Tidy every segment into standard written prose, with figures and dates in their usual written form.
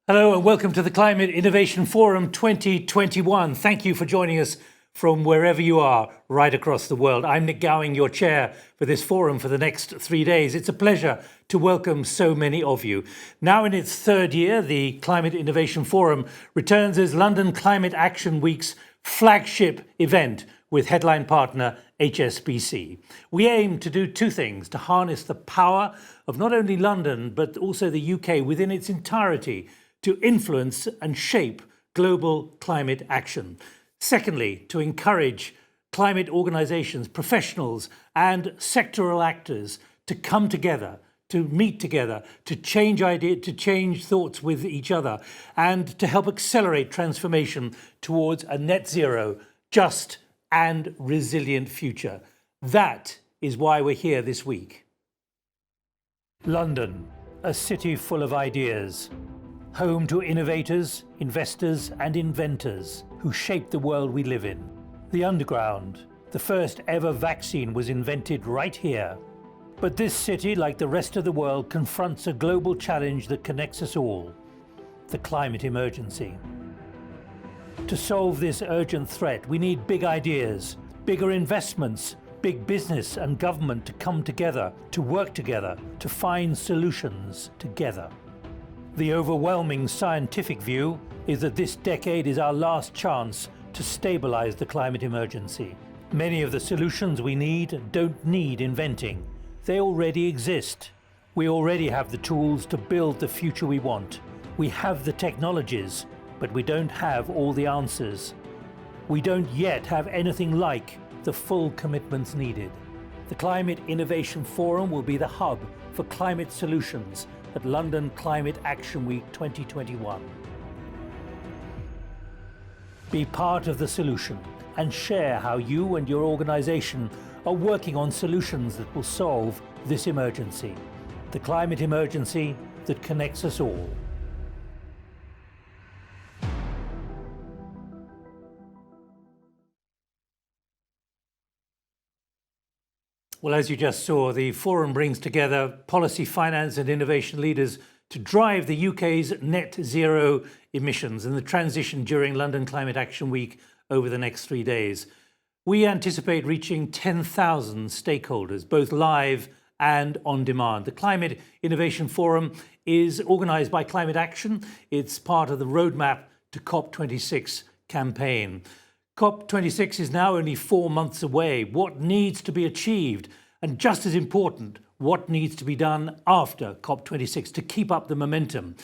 Hello and welcome to the Climate Innovation Forum 2021. Thank you for joining us from wherever you are right across the world. I'm Nick Gowing, your chair for this forum for the next 3 days. It's a pleasure to welcome so many of you. Now in its third year, the Climate Innovation Forum returns as London Climate Action Week's flagship event with headline partner HSBC. We aim to do two things: to harness the power of not only London, but also the UK within its entirety to influence and shape global climate action. Secondly, to encourage climate organisations, professionals and sectoral actors to come together, to meet together, to change ideas, to change thoughts with each other, and to help accelerate transformation towards a net zero, just and resilient future. That is why we're here this week. London, a city full of ideas. Home to innovators, investors and inventors who shape the world we live in. The underground, the first ever vaccine was invented right here. But this city, like the rest of the world, confronts a global challenge that connects us all: the climate emergency. To solve this urgent threat, we need big ideas, bigger investments, big business and government to come together, to work together, to find solutions together. The overwhelming scientific view is that this decade is our last chance to stabilize the climate emergency. Many of the solutions we need don't need inventing. They already exist. We already have the tools to build the future we want. We have the technologies, but we don't have all the answers. We don't yet have anything like the full commitments needed. The Climate Innovation Forum will be the hub for climate solutions at London Climate Action Week 2021. Be part of the solution and share how you and your organisation are working on solutions that will solve this emergency, the climate emergency that connects us all. Well, as you just saw, the forum brings together policy, finance and innovation leaders to drive the UK's net zero emissions and the transition during London Climate Action Week over the next 3 days. We anticipate reaching 10,000 stakeholders, both live and on demand. The Climate Innovation Forum is organised by Climate Action. It's part of the roadmap to COP26 campaign. COP26 is now only 4 months away. What needs to be achieved? And just as important, what needs to be done after COP26 to keep up the momentum?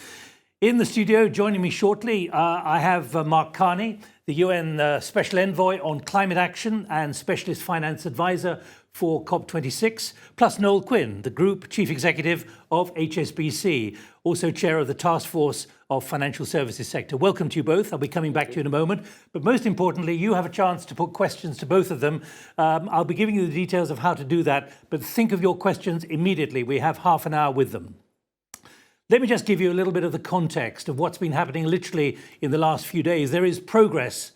In the studio, joining me shortly, I have Mark Carney, the UN Special Envoy on Climate Action and Specialist Finance Advisor for COP26, plus Noel Quinn, the Group Chief Executive of HSBC, also Chair of the Task Force of Financial Services Sector. Welcome to you both. I'll be coming back to you in a moment. But most importantly, you have a chance to put questions to both of them. I'll be giving you the details of how to do that, but think of your questions immediately. We have half an hour with them. Let me just give you a little bit of the context of what's been happening literally in the last few days. There is progress,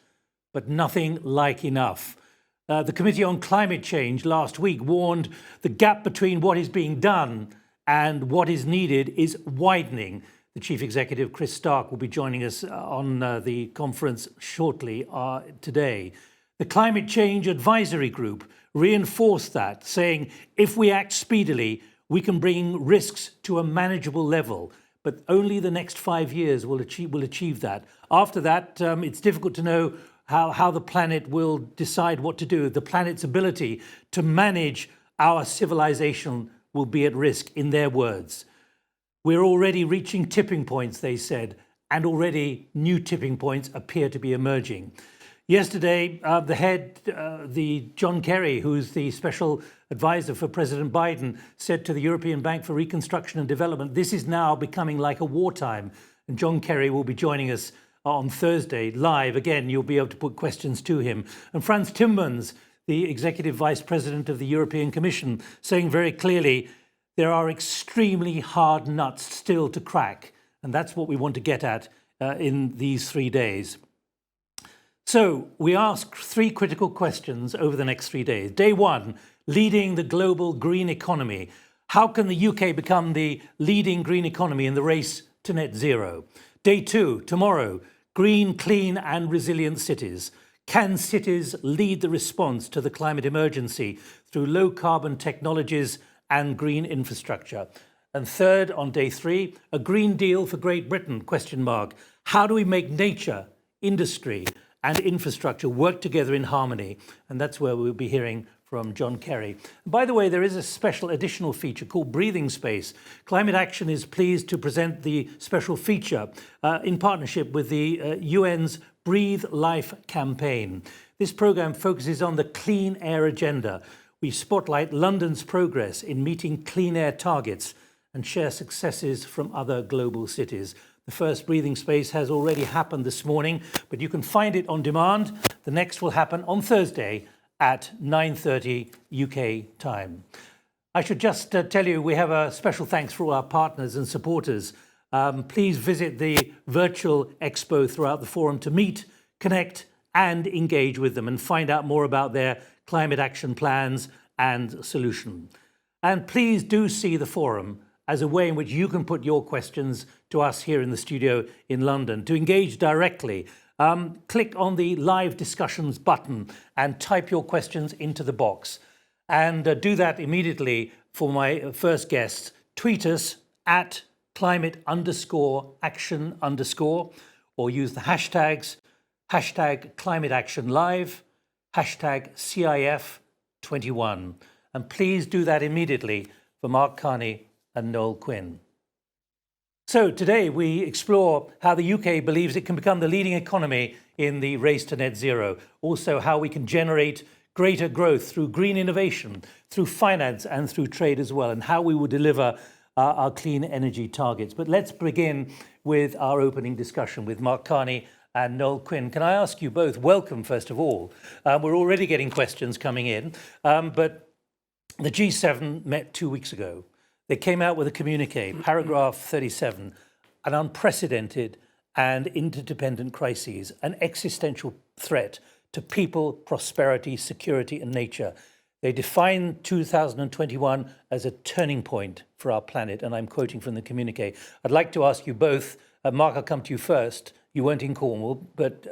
but nothing like enough. The Committee on Climate Change last week warned the gap between what is being done and what is needed is widening. The Chief Executive, Chris Stark, will be joining us on the conference shortly today. The Climate Change Advisory Group reinforced that, saying if we act speedily, we can bring risks to a manageable level, but only the next 5 years will achieve that. After that, it's difficult to know how the planet will decide what to do. The planet's ability to manage our civilization will be at risk, in their words. We're already reaching tipping points, they said, and already new tipping points appear to be emerging. Yesterday, John Kerry, who's the special advisor for President Biden, said to the European Bank for Reconstruction and Development, this is now becoming like a wartime. And John Kerry will be joining us on Thursday live. Again, you'll be able to put questions to him. And Frans Timmermans, the Executive Vice President of the European Commission, saying very clearly, there are extremely hard nuts still to crack. And that's what we want to get at in these 3 days. So we ask 3 critical questions over the next 3 days. Day 1, leading the global green economy. How can the UK become the leading green economy in the race to net zero? Day 2, tomorrow, green, clean and resilient cities. Can cities lead the response to the climate emergency through low carbon technologies and green infrastructure? And third, on day 3, a Green Deal for Great Britain, ? How do we make nature, industry and infrastructure work together in harmony? And that's where we'll be hearing from John Kerry. By the way, there is a special additional feature called Breathing Space. Climate Action is pleased to present the special feature in partnership with the UN's Breathe Life campaign. This programme focuses on the clean air agenda. We spotlight London's progress in meeting clean air targets and share successes from other global cities. The first Breathing Space has already happened this morning, but you can find it on demand. The next will happen on Thursday at 9:30 UK time. I should just tell you we have a special thanks for all our partners and supporters. Please visit the virtual expo throughout the forum to meet, connect and engage with them and find out more about their climate action plans and solution. And please do see the forum as a way in which you can put your questions to us here in the studio in London. To engage directly, click on the live discussions button and type your questions into the box. And do that immediately for my first guests. Tweet us at climate_action_ or use the hashtags, #ClimateActionLive, #CIF21. And please do that immediately for Mark Carney and Noel Quinn. So today we explore how the UK believes it can become the leading economy in the race to net zero. Also how we can generate greater growth through green innovation, through finance and through trade as well, and how we will deliver our clean energy targets. But let's begin with our opening discussion with Mark Carney and Noel Quinn. Can I ask you both, welcome first of all. We're already getting questions coming in, but the G7 met 2 weeks ago. They came out with a communique, paragraph 37, an unprecedented and interdependent crises, an existential threat to people, prosperity, security and nature. They define 2021 as a turning point for our planet, and I'm quoting from the communique. I'd like to ask you both, Mark, I'll come to you first. You weren't in Cornwall, but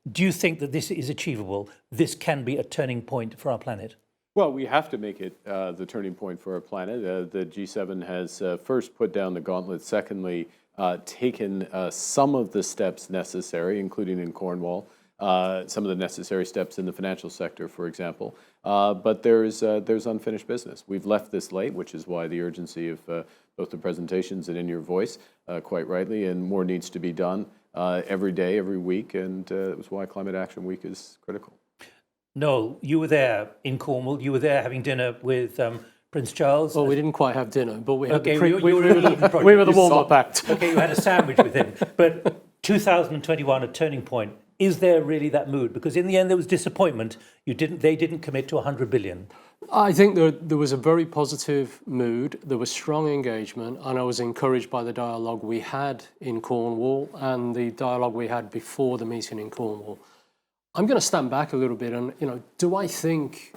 do you think that this is achievable? This can be a turning point for our planet? Well, we have to make it the turning point for our planet. The G7 has first put down the gauntlet, secondly, taken some of the steps necessary, including in Cornwall, some of the necessary steps in the financial sector, for example. But there's unfinished business. We've left this late, which is why the urgency of both the presentations and in your voice, quite rightly, and more needs to be done every day, every week, and it was why Climate Action Week is critical. Noel, you were there in Cornwall. You were there having dinner with Prince Charles. Well, we didn't quite have dinner, but we had okay, we were the warm-up act. Okay, you had a sandwich with him. But 2021, a turning point. Is there really that mood? Because in the end, there was disappointment. They didn't commit to 100 billion. I think there was a very positive mood. There was strong engagement, and I was encouraged by the dialogue we had in Cornwall and the dialogue we had before the meeting in Cornwall. I'm going to stand back a little bit and, do I think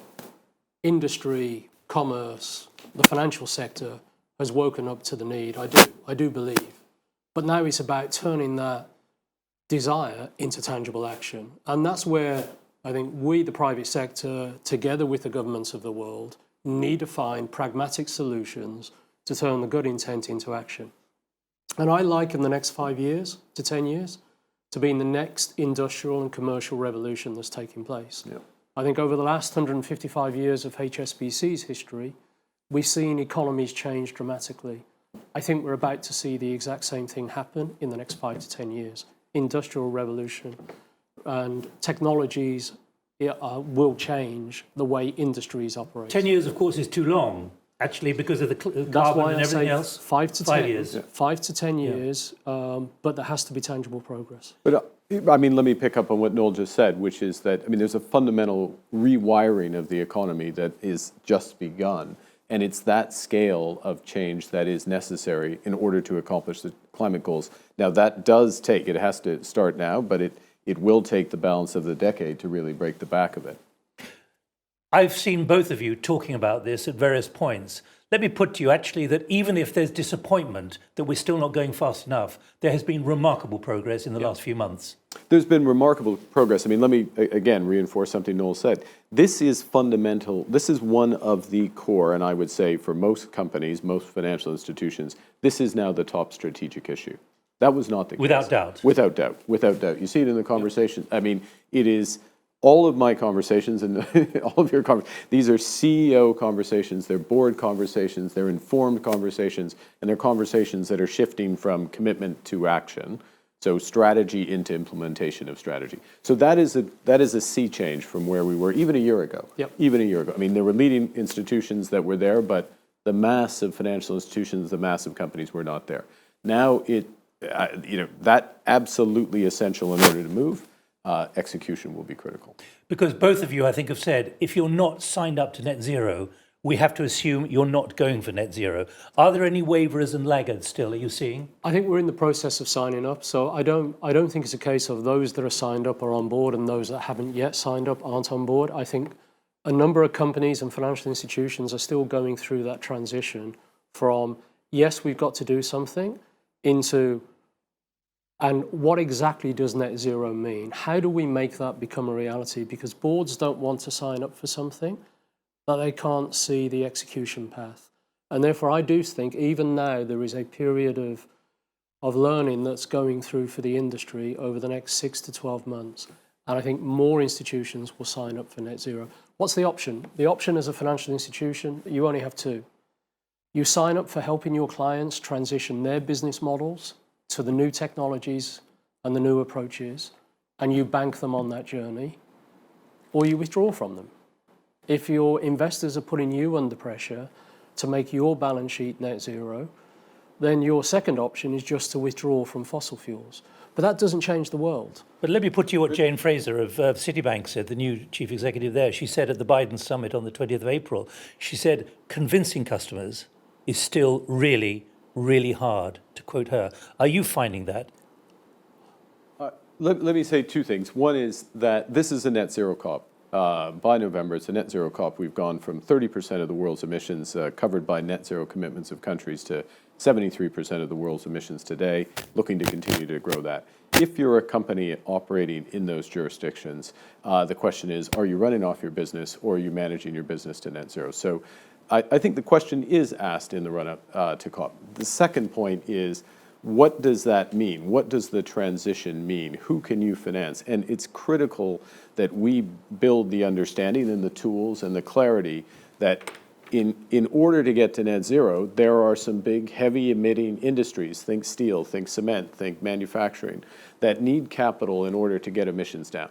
industry, commerce, the financial sector has woken up to the need? I do believe. But now it's about turning that desire into tangible action. And that's where I think we, the private sector, together with the governments of the world, need to find pragmatic solutions to turn the good intent into action. And I liken the next 5 years to 10 years to being the next industrial and commercial revolution that's taking place. Yeah. I think over the last 155 years of HSBC's history, we've seen economies change dramatically. I think we're about to see the exact same thing happen in the next 5 to 10 years. Industrial revolution and technologies will change the way industries operate. 10 years, of course, is too long, actually, because of the carbon and everything else. 5 to 10 years. 5 to 10 years, but there has to be tangible progress. But let me pick up on what Noel just said, which is that, there's a fundamental rewiring of the economy that is just begun. And it's that scale of change that is necessary in order to accomplish the climate goals. Now, that does take, it has to start now, but it will take the balance of the decade to really break the back of it. I've seen both of you talking about this at various points. Let me put to you actually that even if there's disappointment that we're still not going fast enough, there has been remarkable progress in the last few months. There's been remarkable progress. I mean, let me again reinforce something Noel said. This is fundamental. This is one of the core, and I would say for most companies, most financial institutions, this is now the top strategic issue. That was not the case. Without doubt. Without doubt. Without doubt. You see it in the conversation. I mean, it is all of my conversations and all of your conversations. These are CEO conversations, they're board conversations, they're informed conversations, and they're conversations that are shifting from commitment to action. So strategy into implementation of strategy. So that is a sea change from where we were even a year ago. Yep. Even a year ago. I mean, there were leading institutions that were there, but the mass of financial institutions, the mass of companies were not there. Now that absolutely essential in order to move. Execution will be critical. Because both of you, I think, have said, if you're not signed up to net zero, we have to assume you're not going for net zero. Are there any waverers and laggards still, are you seeing? I think we're in the process of signing up, so I don't think it's a case of those that are signed up are on board and those that haven't yet signed up aren't on board. I think a number of companies and financial institutions are still going through that transition from, yes, we've got to do something, into, and what exactly does net zero mean? How do we make that become a reality? Because boards don't want to sign up for something that they can't see the execution path. And therefore, I do think even now there is a period of learning that's going through for the industry over the next 6 to 12 months. And I think more institutions will sign up for net zero. What's the option? The option as a financial institution, you only have two. You sign up for helping your clients transition their business models to the new technologies and the new approaches, and you bank them on that journey, or you withdraw from them. If your investors are putting you under pressure to make your balance sheet net zero, then your second option is just to withdraw from fossil fuels. But that doesn't change the world. But let me put to you what Jane Fraser of Citibank said, the new chief executive there. She said at the Biden summit on the 20th of April, she said, convincing customers is still really, really hard, to quote her. Are you finding that? Let me say two things. One is that this is a net zero COP. By November, it's a net zero COP. We've gone from 30% of the world's emissions covered by net zero commitments of countries to 73% of the world's emissions today, looking to continue to grow that. If you're a company operating in those jurisdictions, the question is, are you running off your business or are you managing your business to net zero? So I think the question is asked in the run-up to COP. The second point is, what does that mean? What does the transition mean? Who can you finance? And it's critical that we build the understanding and the tools and the clarity that in order to get to net zero, there are some big, heavy emitting industries, think steel, think cement, think manufacturing, that need capital in order to get emissions down.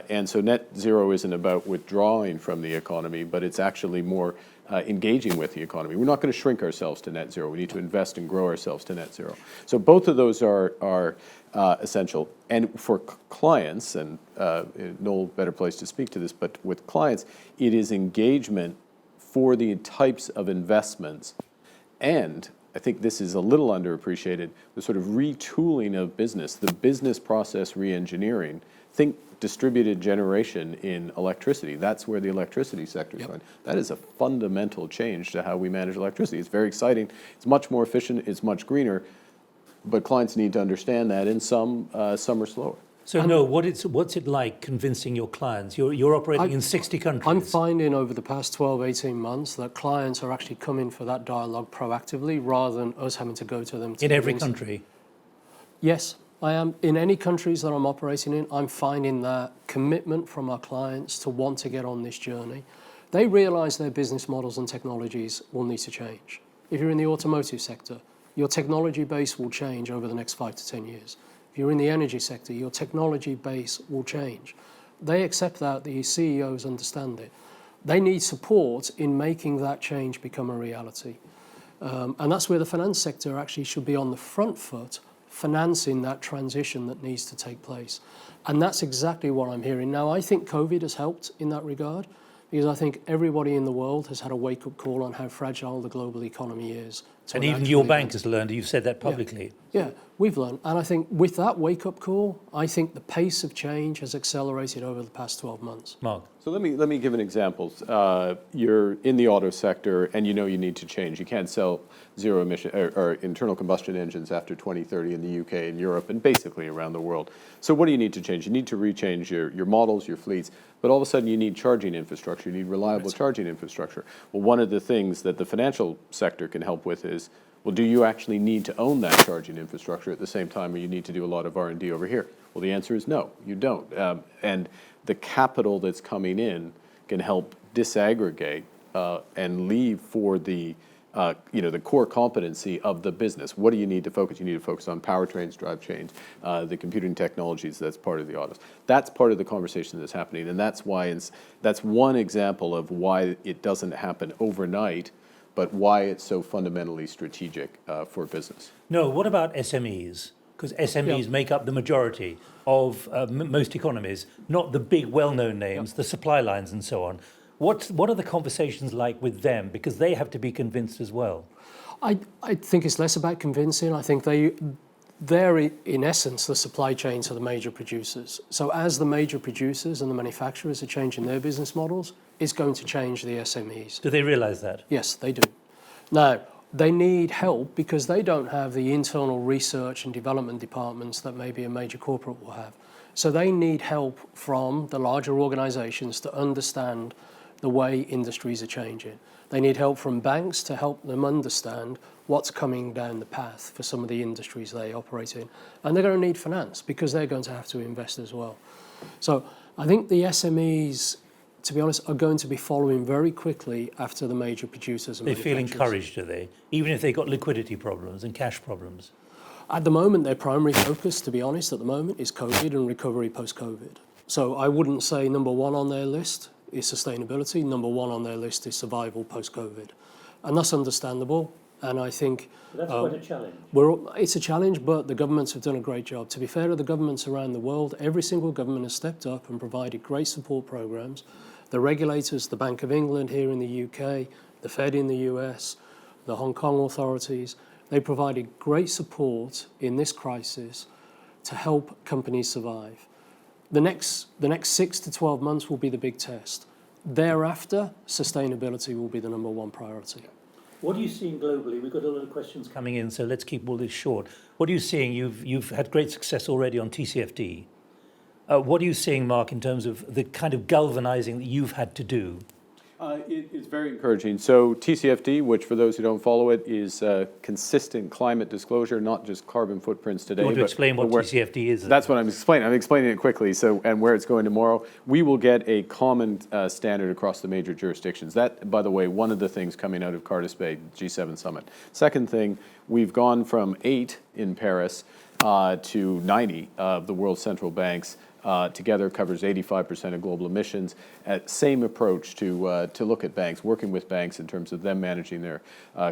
And so net zero isn't about withdrawing from the economy, but it's actually more engaging with the economy. We're not going to shrink ourselves to net zero. We need to invest and grow ourselves to net zero. So both of those are essential. And for clients, and no better place to speak to this, but with clients, it is engagement for the types of investments. And I think this is a little underappreciated, the sort of retooling of business, the business process re-engineering. Think distributed generation in electricity. That's where the electricity sector is going. That is a fundamental change to how we manage electricity. It's very exciting. It's much more efficient. It's much greener. But clients need to understand that, and some are slower. So, no, what's it like convincing your clients? You're operating in 60 countries. I'm finding over the past 12, 18 months that clients are actually coming for that dialogue proactively rather than us having to go to them. In every country? Yes, I am. In any countries that I'm operating in, I'm finding that commitment from our clients to want to get on this journey. They realise their business models and technologies will need to change. If you're in the automotive sector, your technology base will change over the next 5 to 10 years. If you're in the energy sector, your technology base will change. They accept that, the CEOs understand it. They need support in making that change become a reality. And that's where the finance sector actually should be on the front foot, financing that transition that needs to take place. And that's exactly what I'm hearing. Now, I think COVID has helped in that regard, because I think everybody in the world has had a wake-up call on how fragile the global economy is And even your bank has learned, you've said that publicly. Yeah, we've learned. And I think with that wake-up call, I think the pace of change has accelerated over the past 12 months. Mark? So let me give an example. You're in the auto sector and you know you need to change. You can't sell zero emission or internal combustion engines after 2030 in the UK and Europe and basically around the world. So what do you need to change? You need to rechange your models, your fleets, but all of a sudden you need charging infrastructure. You need reliable charging infrastructure. Well, one of the things that the financial sector can help with is, well, do you actually need to own that charging infrastructure at the same time, or you need to do a lot of R&D over here? Well, the answer is no, you don't. And the capital that's coming in can help disaggregate and leave for the the core competency of the business. What do you need to focus? You need to focus on powertrains, drive chains, the computing technologies that's part of the autos. That's part of the conversation that's happening, and that's why that's one example of why it doesn't happen overnight, but why it's so fundamentally strategic for business. No, what about SMEs? Because SMEs make up the majority of most economies, not the big well-known names, the supply lines and so on. What are the conversations like with them? Because they have to be convinced as well. I think it's less about convincing. I think they're in essence the supply chain to the major producers. So as the major producers and the manufacturers are changing their business models, it's going to change the SMEs. Do they realise that? Yes, they do. Now, they need help because they don't have the internal research and development departments that maybe a major corporate will have. So they need help from the larger organizations to understand the way industries are changing. They need help from banks to help them understand what's coming down the path for some of the industries they operate in. And they're going to need finance because they're going to have to invest as well. So I think the SMEs, to be honest, are going to be following very quickly after the major producers and They feel manufacturers. encouraged, do they? Even if they've got liquidity problems and cash problems. At the moment, their primary focus, to be honest, at the moment is COVID and recovery post-COVID. So I wouldn't say number one on their list is sustainability. Number one on their list is survival post-COVID. And that's understandable. And I think That's quite a challenge. it's a challenge, but the governments have done a great job. To be fair to the governments around the world, every single government has stepped up and provided great support programs. The regulators, the Bank of England here in the UK, the Fed in the US, the Hong Kong authorities, they provided great support in this crisis to help companies survive. The next 6 to 12 months will be the big test. Thereafter, sustainability will be the number one priority. What are you seeing globally? We've got a lot of questions coming in, so let's keep all this short. What are you seeing? You've had great success already on TCFD. What are you seeing, Mark, in terms of the kind of galvanizing that you've had to do? It's very encouraging. So TCFD, which for those who don't follow it, is consistent climate disclosure, not just carbon footprints today. You want to explain what TCFD is? That's what I'm explaining. I'm explaining it quickly. So, and where it's going tomorrow, we will get a common standard across the major jurisdictions. That, by the way, one of the things coming out of Cardiff Bay G7 summit. Second thing, we've gone from 8 in Paris to 90 of the world's central banks. Together covers 85% of global emissions. Same approach to look at banks, working with banks in terms of them managing their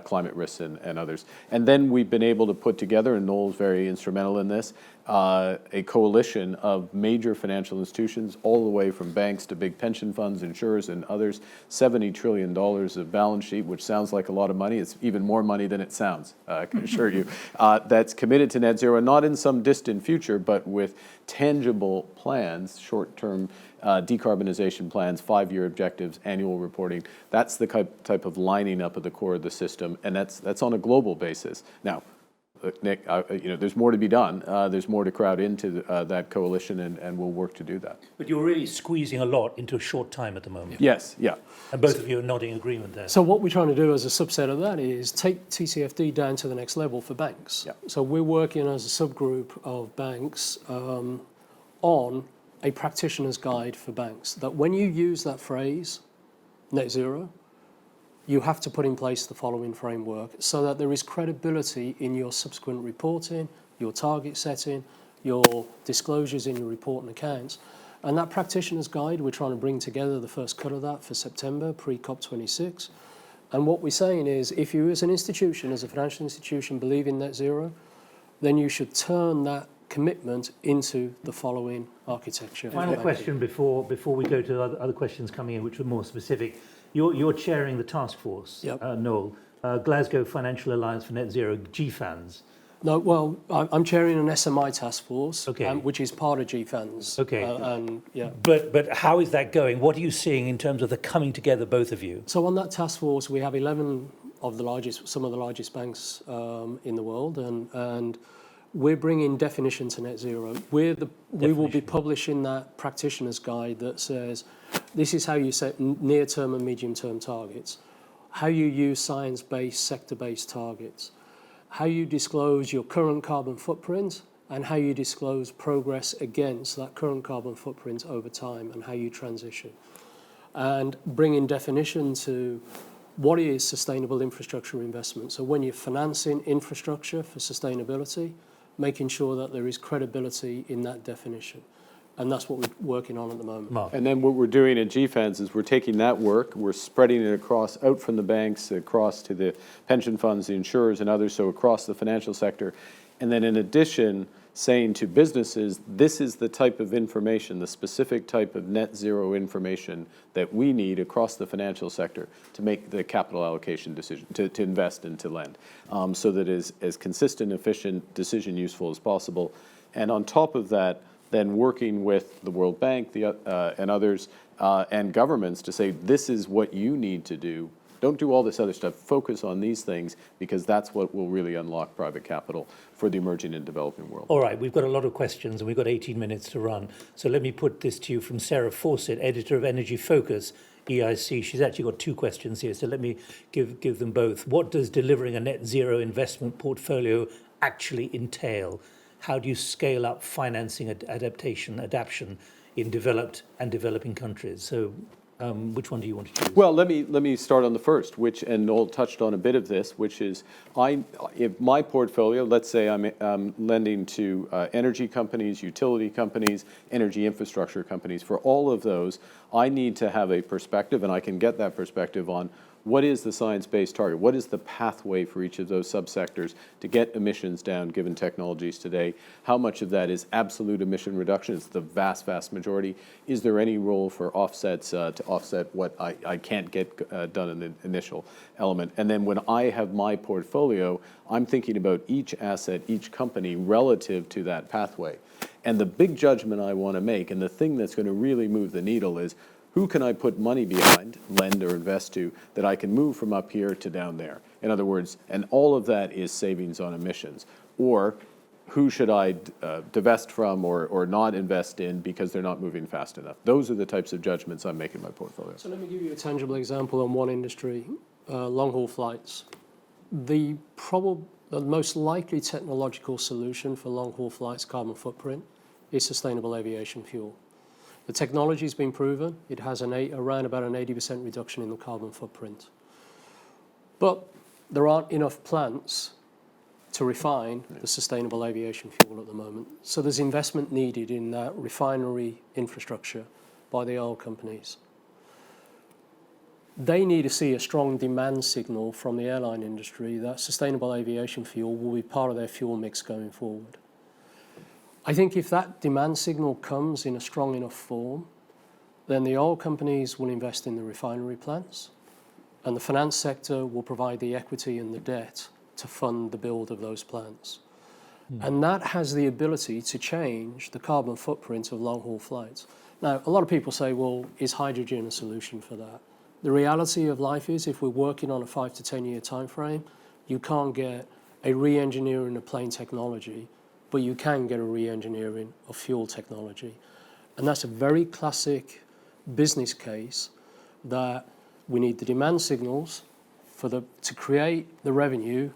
climate risks and others. And then we've been able to put together, and Noel's very instrumental in this, a coalition of major financial institutions, all the way from banks to big pension funds, insurers, and others. $70 trillion of balance sheet, which sounds like a lot of money. It's even more money than it sounds, I can assure you. That's committed to net zero, not in some distant future, but with tangible plans, short-term decarbonization plans, 5-year objectives, annual reporting. That's the type of lining up at the core of the system, and that's on a global basis. Now, Nick, there's more to be done. There's more to crowd into that coalition, and we'll work to do that. But you're really squeezing a lot into a short time at the moment. Yes, yeah. And both of you are nodding agreement there. So what we're trying to do as a subset of that is take TCFD down to the next level for banks. Yeah. So we're working as a subgroup of banks on a practitioner's guide for banks, that when you use that phrase, net zero, you have to put in place the following framework so that there is credibility in your subsequent reporting, your target setting, your disclosures in your report and accounts. And that practitioner's guide, we're trying to bring together the first cut of that for September, pre-COP26. And what we're saying is, if you as an institution, as a financial institution, believe in net zero, then you should turn that commitment into the following architecture. Final question before we go to other questions coming in, which are more specific. You're chairing the task force, Yep. Noel. Glasgow Financial Alliance for Net Zero, GFANZ. No, well, I'm chairing an SMI task force, Okay. which is part of GFANZ. Okay. And yeah. But how is that going? What are you seeing in terms of the coming together, both of you? So on that task force, we have 11 of some of the largest banks in the world, and we're bringing definition to net zero. We will be publishing that practitioner's guide that says this is how you set near-term and medium-term targets, how you use science-based, sector-based targets, how you disclose your current carbon footprint, and how you disclose progress against that current carbon footprint over time, and how you transition. And bringing definition to what is sustainable infrastructure investment. So when you're financing infrastructure for sustainability, making sure that there is credibility in that definition. And that's what we're working on at the moment. Mark. And then what we're doing at GFANZ is we're taking that work, we're spreading it across, out from the banks, across to the pension funds, the insurers and others, so across the financial sector. And then in addition, saying to businesses, this is the type of information, the specific type of net zero information that we need across the financial sector to make the capital allocation decision, to invest and to lend, so that it is as consistent, efficient, decision useful as possible. And on top of that, then working with the World Bank and others and governments to say, this is what you need to do. Don't do all this other stuff. Focus on these things because that's what will really unlock private capital for the emerging and developing world. All right, we've got a lot of questions and we've got 18 minutes to run. So let me put this to you from Sarah Fawcett, editor of Energy Focus, EIC. She's actually got two questions here, so let me give them both. What does delivering a net zero investment portfolio actually entail? How do you scale up financing adaptation in developed and developing countries? So which one do you want to choose? Well, let me start on the first, and Noel touched on a bit of this, which is if my portfolio, let's say I'm lending to energy companies, utility companies, energy infrastructure companies. For all of those, I need to have a perspective, and I can get that perspective on what is the science-based target? What is the pathway for each of those subsectors to get emissions down given technologies today? How much of that is absolute emission reduction? It's the vast, vast majority. Is there any role for offsets to offset what I can't get done in the initial element? And then when I have my portfolio, I'm thinking about each asset, each company relative to that pathway. And the big judgment I want to make, and the thing that's going to really move the needle is, who can I put money behind, lend or invest to, that I can move from up here to down there? In other words, and all of that is savings on emissions. Or who should I divest from or not invest in because they're not moving fast enough? Those are the types of judgments I'm making in my portfolio. So let me give you a tangible example on one industry, long-haul flights. The most likely technological solution for long-haul flights' carbon footprint is sustainable aviation fuel. The technology has been proven. It has around about an 80% reduction in the carbon footprint. But there aren't enough plants to refine the sustainable aviation fuel at the moment. So there's investment needed in that refinery infrastructure by the oil companies. They need to see a strong demand signal from the airline industry that sustainable aviation fuel will be part of their fuel mix going forward. I think if that demand signal comes in a strong enough form, then the oil companies will invest in the refinery plants, and the finance sector will provide the equity and the debt to fund the build of those plants. And that has the ability to change the carbon footprint of long-haul flights. Now, a lot of people say, well, is hydrogen a solution for that? The reality of life is, if we're working on a 5 to 10 year time frame, you can't get a re-engineering of plane technology, but you can get a re-engineering of fuel technology. And that's a very classic business case that we need the demand signals to create the revenue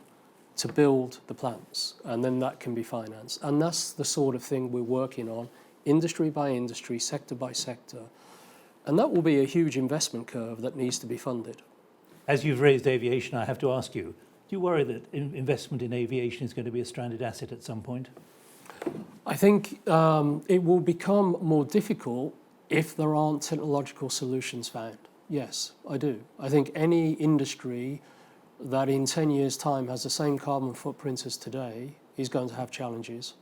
to build the plants, and then that can be financed. And that's the sort of thing we're working on, industry by industry, sector by sector. And that will be a huge investment curve that needs to be funded. As you've raised aviation, I have to ask you, do you worry that investment in aviation is going to be a stranded asset at some point? I think it will become more difficult if there aren't technological solutions found. Yes, I do. I think any industry that in 10 years' time has the same carbon footprint as today is going to have challenges,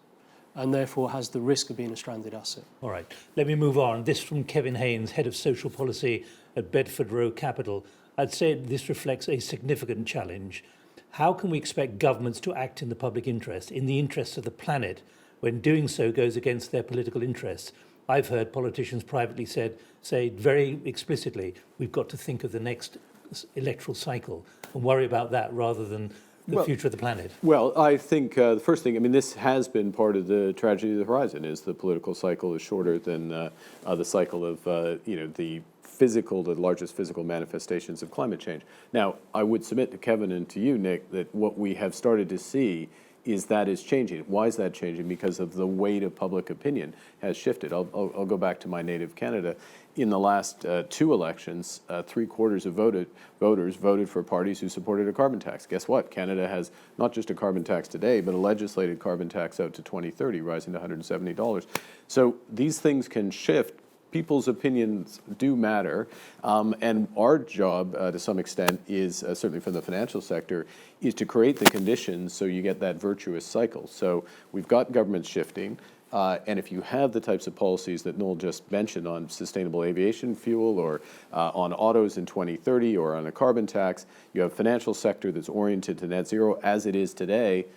and therefore has the risk of being a stranded asset. All right, let me move on. This from Kevin Haynes, Head of Social Policy at Bedford Row Capital. I'd say this reflects a significant challenge. How can we expect governments to act in the public interest, in the interest of the planet, when doing so goes against their political interests? I've heard politicians privately say very explicitly, we've got to think of the next electoral cycle and worry about that rather than the future of the planet. Well, I think the first thing, I mean, this has been part of the tragedy of the horizon, is the political cycle is shorter than the cycle of, the largest physical manifestations of climate change. Now, I would submit to Kevin and to you, Nick, that what we have started to see is that is changing. Why is that changing? Because of the weight of public opinion has shifted. I'll go back to my native Canada. In the last two elections, 3/4 of voters voted for parties who supported a carbon tax. Guess what? Canada has not just a carbon tax today, but a legislated carbon tax out to 2030, rising to $170. So these things can shift. People's opinions do matter, and our job, to some extent, is certainly from the financial sector, is to create the conditions so you get that virtuous cycle. So we've got governments shifting, and if you have the types of policies that Noel just mentioned on sustainable aviation fuel, or on autos in 2030, or on a carbon tax, you have a financial sector that's oriented to net zero as it is today,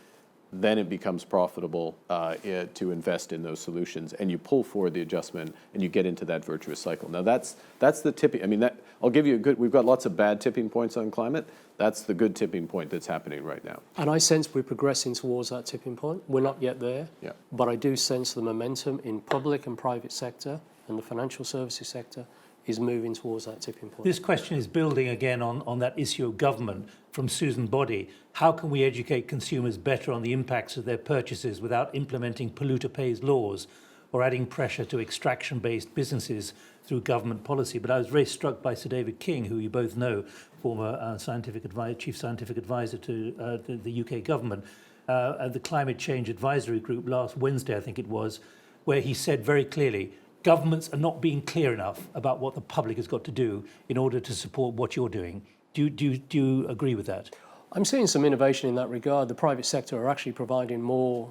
then it becomes profitable to invest in those solutions, and you pull forward the adjustment, and you get into that virtuous cycle. Now that's the tipping. I mean, I'll give you a good. We've got lots of bad tipping points on climate. That's the good tipping point that's happening right now. And I sense we're progressing towards that tipping point. We're not yet there, yeah. But I do sense the momentum in public and private sector and the financial services sector is moving towards that tipping point. This question is building again on that issue of government from Susan Boddy. How can we educate consumers better on the impacts of their purchases without implementing polluter pays laws or adding pressure to extraction-based businesses through government policy? But I was very struck by Sir David King, who you both know, former chief scientific advisor to the UK government, at the Climate Change Advisory Group last Wednesday, I think it was, where he said very clearly, governments are not being clear enough about what the public has got to do in order to support what you're doing. Do you agree with that? I'm seeing some innovation in that regard. The private sector are actually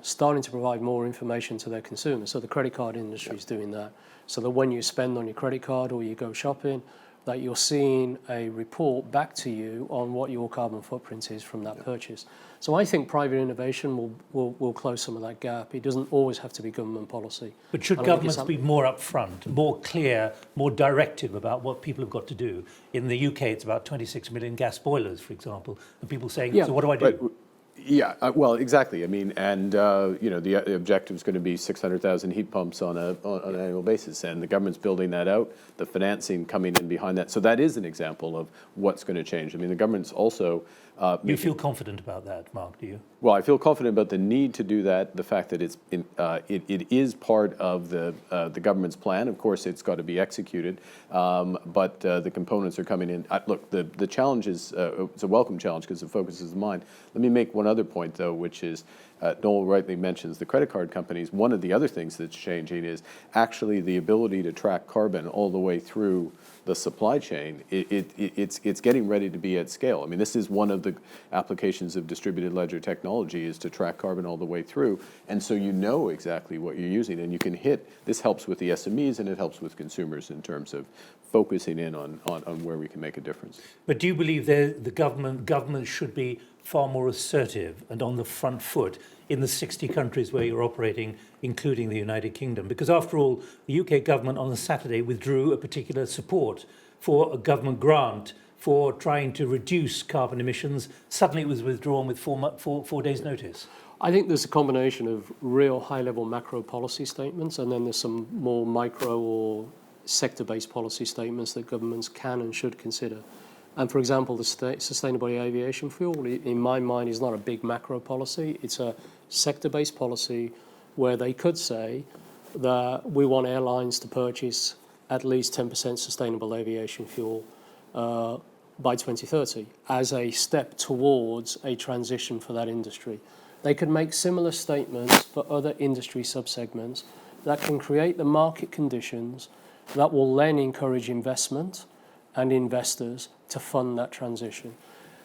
starting to provide more information to their consumers. So the credit card industry is doing that. So that when you spend on your credit card or you go shopping, that you're seeing a report back to you on what your carbon footprint is from that purchase. So I think private innovation will close some of that gap. It doesn't always have to be government policy. But should governments be more upfront, more clear, more directive about what people have got to do? In the UK, it's about 26 million gas boilers, for example, and people saying, so what do I do? Right. Yeah, well, exactly. I mean, and the objective is going to be 600,000 heat pumps on an annual basis, and the government's building that out. The financing coming in behind that. So that is an example of what's going to change. I mean, the government's also. You feel confident about that, Mark? Do you? Well, I feel confident about the need to do that. The fact that it is part of the government's plan. Of course, it's got to be executed, but the components are coming in. Look, the challenge is it's a welcome challenge because it focuses the mind. Let me make one other point, though, which is Noel rightly mentions the credit card companies. One of the other things that's changing is actually the ability to track carbon all the way through the supply chain. It's getting ready to be at scale. I mean, this is one of the applications of distributed ledger technology, is to track carbon all the way through, and so you know exactly what you're using, and you can hit. This helps with the SMEs, and it helps with consumers in terms of focusing in on where we can make a difference. But do you believe the government should be far more assertive and on the front foot in the 60 countries where you're operating, including the United Kingdom? Because after all, the UK government on Saturday withdrew a particular support for a government grant for trying to reduce carbon emissions. Suddenly it was withdrawn with four days' notice. I think there's a combination of real high-level macro policy statements, and then there's some more micro or sector-based policy statements that governments can and should consider. And for example, the sustainable aviation fuel, in my mind, is not a big macro policy. It's a sector-based policy where they could say that we want airlines to purchase at least 10% sustainable aviation fuel by 2030 as a step towards a transition for that industry. They could make similar statements for other industry subsegments that can create the market conditions that will then encourage investment and investors to fund that transition.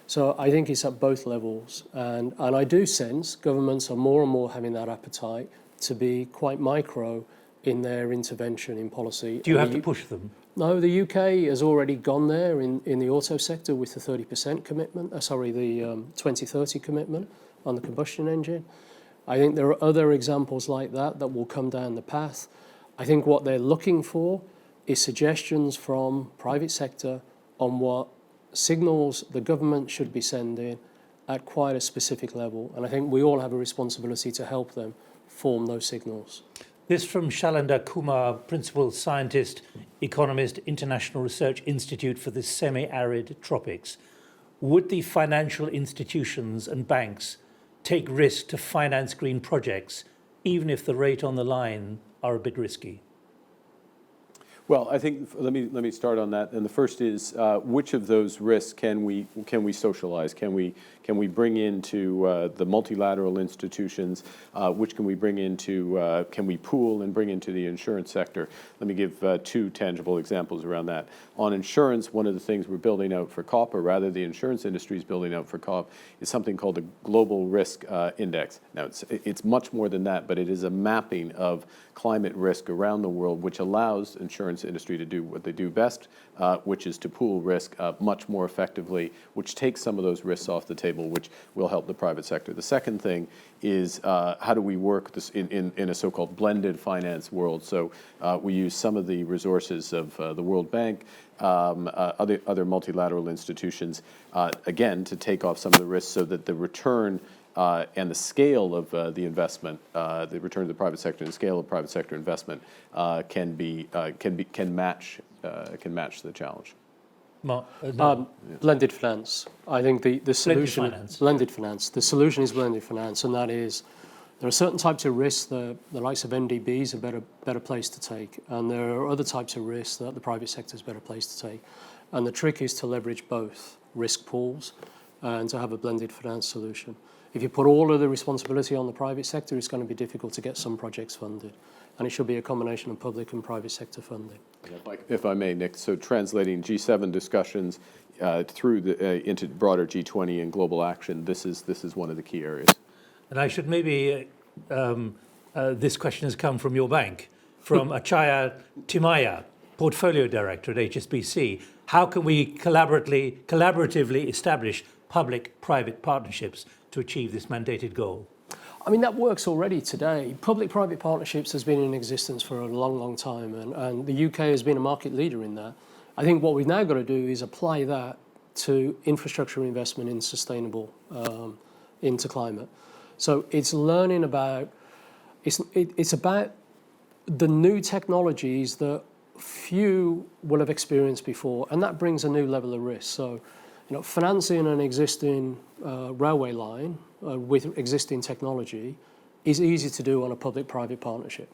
So I think it's at both levels. And I do sense governments are more and more having that appetite to be quite micro in their intervention in policy. Do you have to push them? No, the UK has already gone there in the auto sector with the 30% commitment, the 2030 commitment on the combustion engine. I think there are other examples like that that will come down the path. I think what they're looking for is suggestions from private sector on what signals the government should be sending at quite a specific level. And I think we all have a responsibility to help them form those signals. This from Shalanda Kumar, Principal Scientist, Economist, International Research Institute for the Semi-Arid Tropics. Would the financial institutions and banks take risk to finance green projects, even if the rate on the line are a bit risky? Well, I think let me start on that. And the first is which of those risks can we socialize? Can we bring into the multilateral institutions? Which can we bring into? Can we pool and bring into the insurance sector? Let me give two tangible examples around that. On insurance, one of the things we're building out for COP, or rather the insurance industry is building out for COP, is something called the Global Risk Index. Now, it's much more than that, but it is a mapping of climate risk around the world, which allows insurance industry to do what they do best, which is to pool risk much more effectively, which takes some of those risks off the table, which will help the private sector. The second thing is how do we work this in a so-called blended finance world? So we use some of the resources of the World Bank, other multilateral institutions, again, to take off some of the risks so that the return and the scale of the investment, the return of the private sector and the scale of private sector investment can match the challenge. Blended finance. I think the solution blended finance. The solution is blended finance, and that is there are certain types of risks that the likes of NDBs are better place to take, and there are other types of risks that the private sector is better placed to take. And the trick is to leverage both risk pools and to have a blended finance solution. If you put all of the responsibility on the private sector, it's going to be difficult to get some projects funded. And it should be a combination of public and private sector funding. If I may, Nick, so translating G7 discussions through into broader G20 and global action, this is one of the key areas. And I should maybe, this question has come from your bank, from Achaya Timaya, Portfolio Director at HSBC. How can we collaboratively establish public-private partnerships to achieve this mandated goal? I mean, that works already today. Public-private partnerships has been in existence for a long, long time, and the UK has been a market leader in that. I think what we've now got to do is apply that to infrastructure investment in sustainable, into climate. So it's learning about, it's about the new technologies that few will have experienced before, and that brings a new level of risk. So, financing an existing railway line with existing technology is easy to do on a public-private partnership.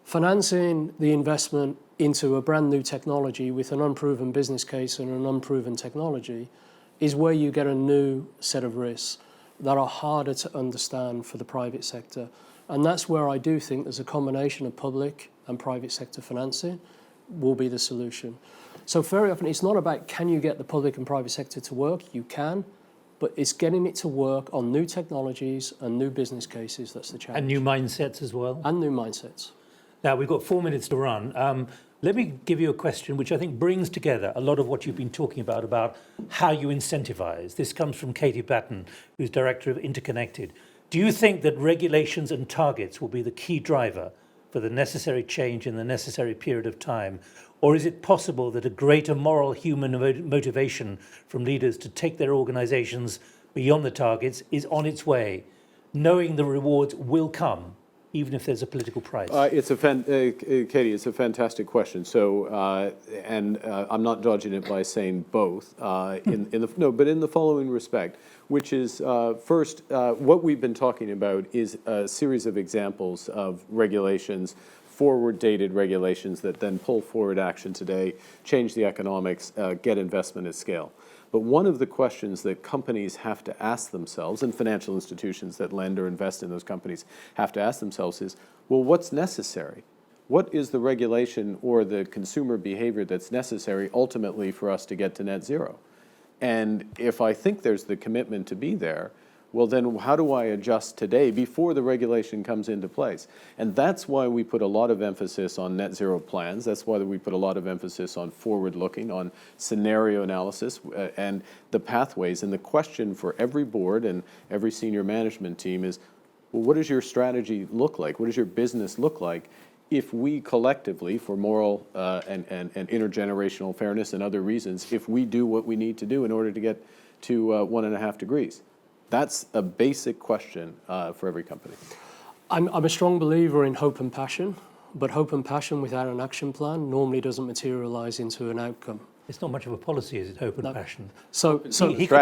Financing the investment into a brand new technology with an unproven business case and an unproven technology is where you get a new set of risks that are harder to understand for the private sector. And that's where I do think there's a combination of public and private sector financing will be the solution. So very often it's not about can you get the public and private sector to work, you can, but it's getting it to work on new technologies and new business cases that's the challenge. And new mindsets as well? And new mindsets. Now, we've got 4 minutes to run. Let me give you a question which I think brings together a lot of what you've been talking about how you incentivize. This comes from Katie Batten, who's Director of Interconnected. Do you think that regulations and targets will be the key driver for the necessary change in the necessary period of time? Or is it possible that a greater moral human motivation from leaders to take their organizations beyond the targets is on its way, knowing the rewards will come, even if there's a political price? Katie, it's a fantastic question. So, I'm not dodging it by saying both. But in the following respect, which is first, what we've been talking about is a series of examples of regulations, forward-dated regulations that then pull forward action today, change the economics, get investment at scale. But one of the questions that companies have to ask themselves, and financial institutions that lend or invest in those companies have to ask themselves is, well, what's necessary? What is the regulation or the consumer behavior that's necessary ultimately for us to get to net zero? And if I think there's the commitment to be there, well, then how do I adjust today before the regulation comes into place? And that's why we put a lot of emphasis on net zero plans. That's why we put a lot of emphasis on forward looking, on scenario analysis and the pathways. And the question for every board and every senior management team is, well, what does your strategy look like? What does your business look like if we collectively, for moral and intergenerational fairness and other reasons, if we do what we need to do in order to get to 1.5 degrees? That's a basic question for every company. I'm a strong believer in hope and passion, but hope and passion without an action plan normally doesn't materialize into an outcome. It's not much of a policy, is it? Hope and passion. So He could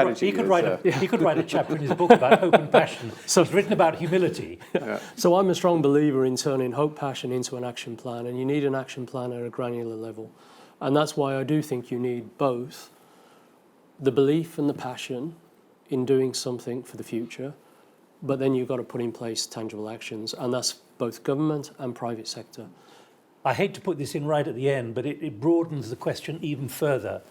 write a chapter in his book about hope and passion. So it's written about humility. So I'm a strong believer in turning hope, passion into an action plan, and you need an action plan at a granular level. And that's why I do think you need both the belief and the passion in doing something for the future, but then you've got to put in place tangible actions, and that's both government and private sector. I hate to put this in right at the end, but it broadens the question even further,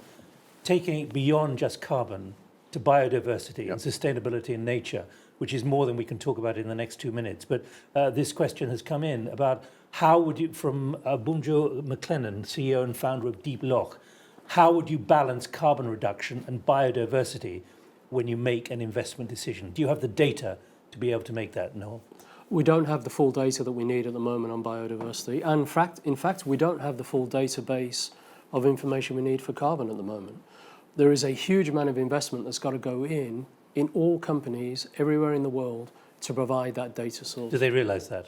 taking it beyond just carbon to biodiversity and sustainability in nature, which is more than we can talk about in the next 2 minutes. But this question has come in about how would you, from Bunjo McLennan, CEO and founder of Deep Loch, how would you balance carbon reduction and biodiversity when you make an investment decision? Do you have the data to be able to make that? No. We don't have the full data that we need at the moment on biodiversity. And in fact, we don't have the full database of information we need for carbon at the moment. There is a huge amount of investment that's got to go in all companies everywhere in the world to provide that data source. Do they realize that?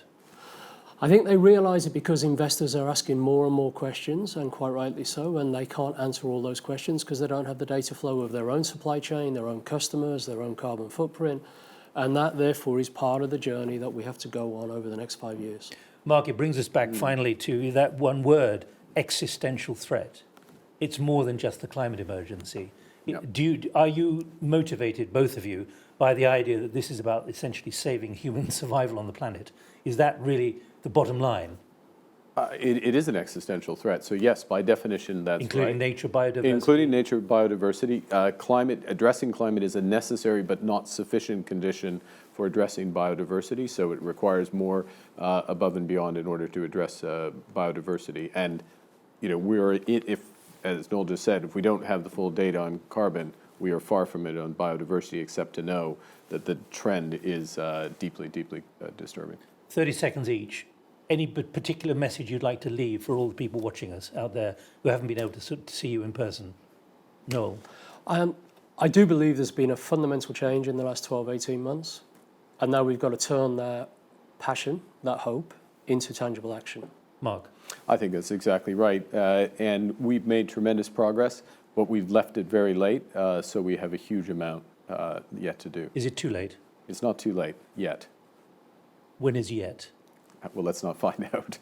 I think they realize it because investors are asking more and more questions, and quite rightly so, and they can't answer all those questions because they don't have the data flow of their own supply chain, their own customers, their own carbon footprint. And that, therefore, is part of the journey that we have to go on over the next 5 years. Mark, it brings us back finally to that one word, existential threat. It's more than just the climate emergency. Are you motivated, both of you, by the idea that this is about essentially saving human survival on the planet? Is that really the bottom line? It is an existential threat. So yes, by definition, that's including right. nature, biodiversity. Including nature, biodiversity. Addressing climate is a necessary but not sufficient condition for addressing biodiversity. So it requires more above and beyond in order to address biodiversity. And if, as Noel just said, if we don't have the full data on carbon, we are far from it on biodiversity, except to know that the trend is deeply, deeply disturbing. 30 seconds each. Any particular message you'd like to leave for all the people watching us out there who haven't been able to see you in person? Noel? I do believe there's been a fundamental change in the last 12, 18 months. And now we've got to turn that passion, that hope, into tangible action. Mark? I think that's exactly right. And we've made tremendous progress, but we've left it very late. So we have a huge amount yet to do. Is it too late? It's not too late yet. When is yet? Well, let's not find out.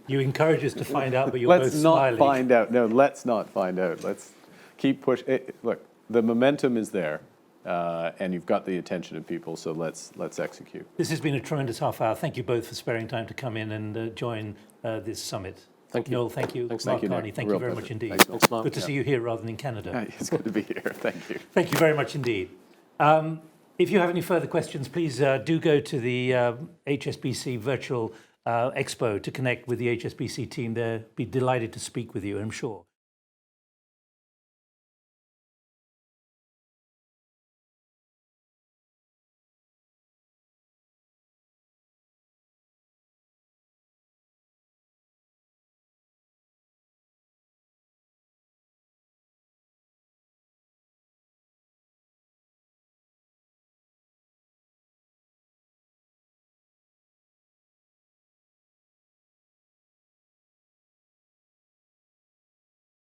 You encourage us to find out, but you're both smiling. Let's not find out. No, let's not find out. Let's keep pushing. Look, the momentum is there, and you've got the attention of people, so let's execute. This has been a tremendous half hour. Thank you both for sparing time to come in and join this summit. Thank you. Noel, thank you. Thanks, Mark Nick. Carney, thank you very much indeed. Thanks, Mark. Good to see you here rather than in Canada. It's good to be here. Thank you. Thank you very much indeed. If you have any further questions, please do go to the HSBC Virtual Expo to connect with the HSBC team. They'll be delighted to speak with you, I'm sure.